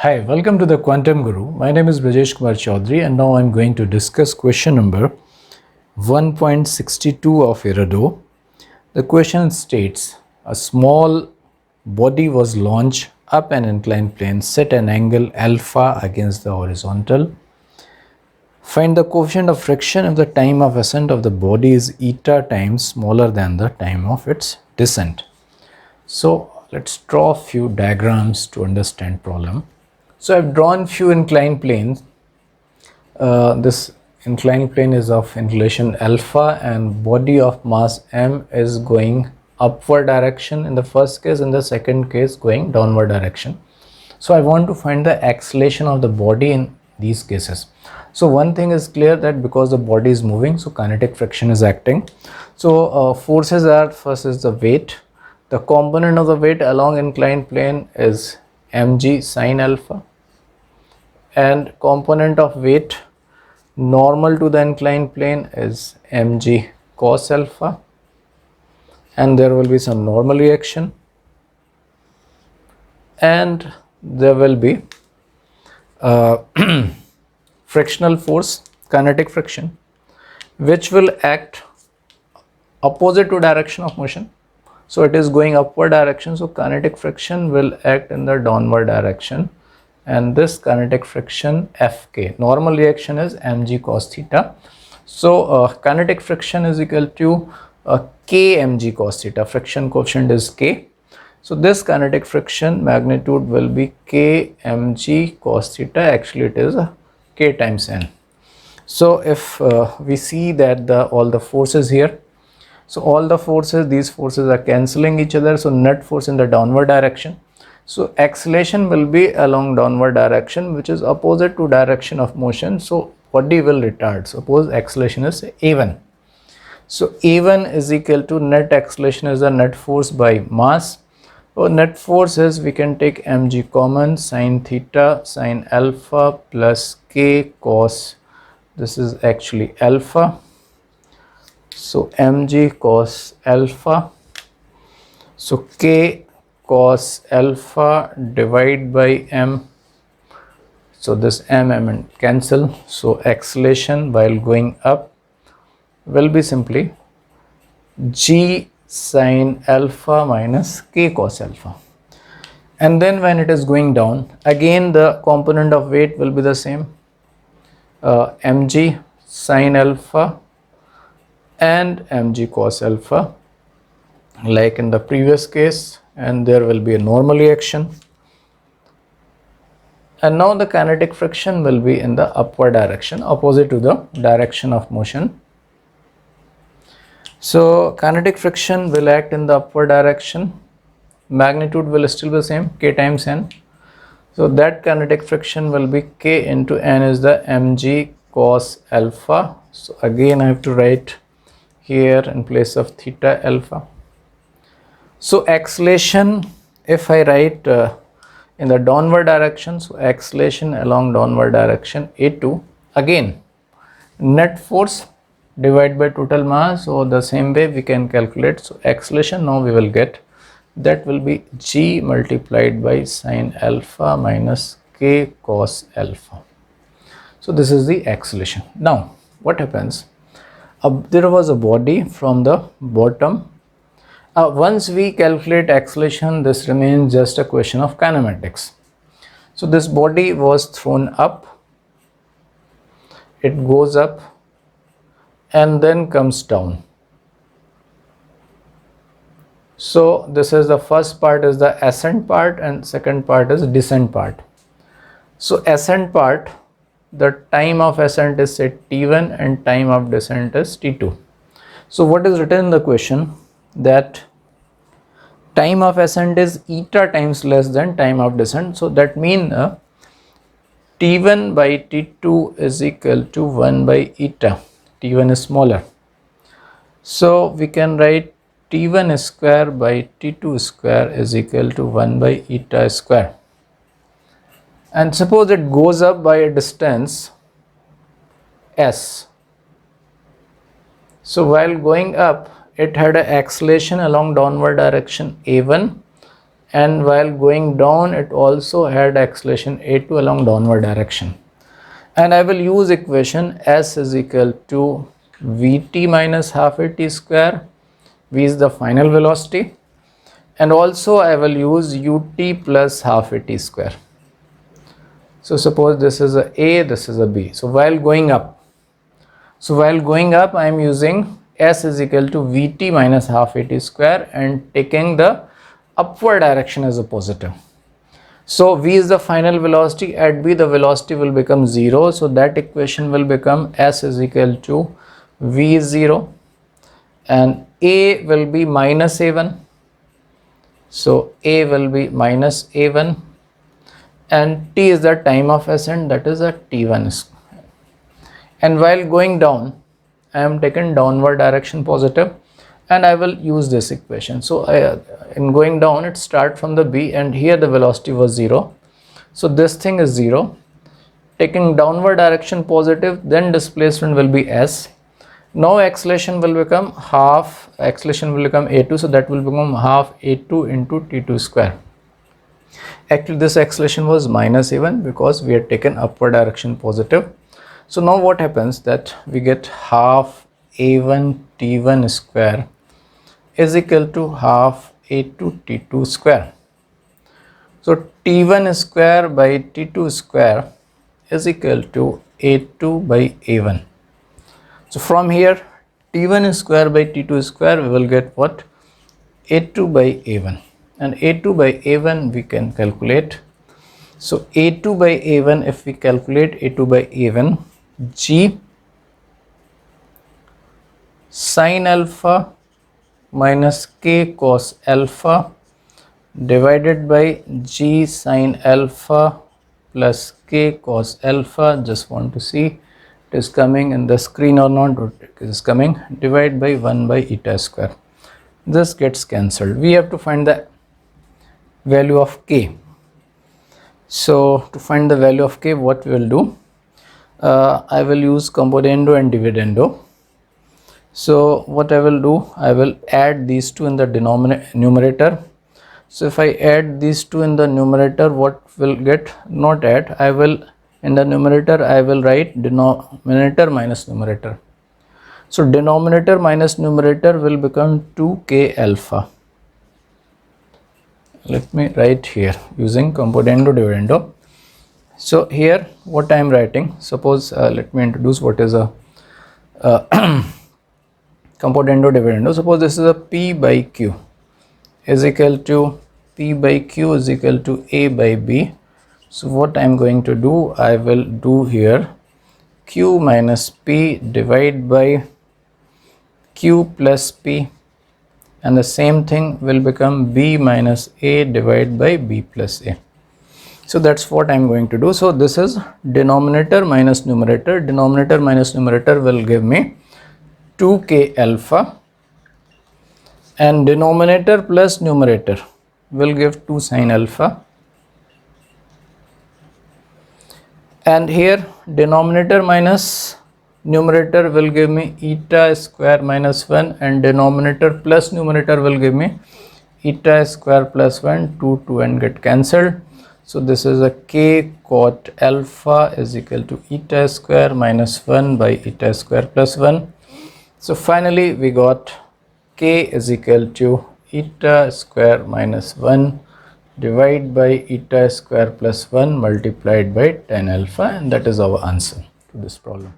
Hi, welcome to the Quantum Guru. My name is Brajesh Kumar Chaudhary, and now I'm going to discuss question number 1.62 of Erado. The question states, a small body was launched up an inclined plane, set an angle alpha against the horizontal. Find the coefficient of friction if the time of ascent of the body is eta times smaller than the time of its descent. So let's draw a few diagrams to understand problem. So I've drawn few inclined planes. This inclined plane is of inclination alpha and body of mass m is going upward direction in the first case, in the second case going downward direction. So I want to find the acceleration of the body in these cases. So one thing is clear, that because the body is moving, so kinetic friction is acting. So forces are, first is the weight. The component of the weight along inclined plane is mg sine alpha, and component of weight normal to the inclined plane is mg cos alpha, and there will be some normal reaction, and there will be frictional force, kinetic friction, which will act opposite to direction of motion. So it is going upward direction, so kinetic friction will act in the downward direction, and this kinetic friction Fk, normal reaction is mg cos theta. So kinetic friction is equal to k mg cos theta, friction coefficient is k. So this kinetic friction magnitude will be k mg cos theta, actually it is k times n. So if we see that all the forces here, so all the forces, these forces are cancelling each other, so net force in the downward direction. So acceleration will be along downward direction, which is opposite to direction of motion. So body will retard. Suppose acceleration is a1. So a1 is equal to net acceleration is the net force by mass. So net force is, we can take mg common, sine theta sine alpha plus k cos, this is actually alpha. So mg cos alpha, so k cos alpha divide by m, so this m cancel, so acceleration while going up will be simply g sine alpha minus k cos alpha. And then when it is going down, again the component of weight will be the same, mg sine alpha and mg cos alpha, like in the previous case, and there will be a normal reaction. And now the kinetic friction will be in the upward direction, opposite to the direction of motion. So kinetic friction will act in the upward direction, magnitude will still be the same, k times n. So that kinetic friction will be k into n is the mg cos alpha. So again I have to write here in place of theta alpha. So acceleration, if I write in the downward direction, so acceleration along downward direction a2, again net force divided by total mass, so the same way we can calculate. So acceleration now we will get, that will be g multiplied by sine alpha minus k cos alpha. So this is the acceleration. Now what happens, there was a body from the bottom. Once we calculate acceleration, this remains just a question of kinematics. So this body was thrown up, it goes up and then comes down. So this is the first part is the ascent part and second part is descent part. So ascent part, the time of ascent is say t1 and time of descent is t2. So what is written in the question, that time of ascent is eta times less than time of descent. So that means t1 by t2 is equal to 1 by eta. t1 is smaller. So we can write t1 square by t2 square is equal to 1 by eta square. And suppose it goes up by a distance s. So while going up, it had an acceleration along downward direction a1 and while going down it also had acceleration a2 along downward direction. And I will use equation s is equal to vt minus half a t square. V is the final velocity, and also I will use ut plus half a t square. So suppose this is a, this is a b. So while going up, I am using s is equal to vt minus half a t square and taking the upward direction as a positive. So v is the final velocity, at b the velocity will become 0, so that equation will become s is equal to v is 0 and a will be minus a1. So a will be minus a1 and t is the time of ascent, that is a t1. And while going down, I am taking downward direction positive, and I will use this equation. So in going down, it start from the b, and here the velocity was 0. So this thing is 0. Taking downward direction positive, then displacement will be s. Now acceleration will become half, acceleration will become a2, so that will become half a2 into t2 square. Actually this acceleration was minus a1 because we had taken upward direction positive. So now what happens, that we get half a1 t1 square is equal to half a2 t2 square. So t1 square by t2 square is equal to a2 by a1. So from here t1 square by t2 square we will get what, a2 by a1, and a2 by a1 we can calculate. So a2 by a1, if we calculate a2 by a1, g sin alpha minus k cos alpha divided by g sin alpha plus k cos alpha. Just want to see it is coming in the screen or not. It is coming, divide by 1 by eta square. This gets cancelled. We have to find the value of k. So to find the value of k, what we will do, I will use componendo and dividendo. So what I will do, I will add these two in the numerator. So if I add these two in the numerator, what will get, not add, I will in the numerator I will write denominator minus numerator. So denominator minus numerator will become 2k alpha. Let me write here using componendo dividendo. So here what I am writing, suppose let me introduce what is a componendo dividendo. Suppose this is a p by q is equal to, p by q is equal to a by b. So what I am going to do, I will do here q minus p divide by q plus p, and the same thing will become b minus a divided by b plus a. So that's what I am going to do. So this is denominator minus numerator. Denominator minus numerator will give me 2k alpha, and denominator plus numerator will give 2 sin alpha, and here denominator minus numerator will give me eta square minus 1, and denominator plus numerator will give me eta square plus 1, 2 and get cancelled. So this is a k cot alpha is equal to eta square minus 1 by eta square plus 1. So finally we got k is equal to eta square minus 1 divided by eta square plus 1 multiplied by tan alpha, and that is our answer to this problem.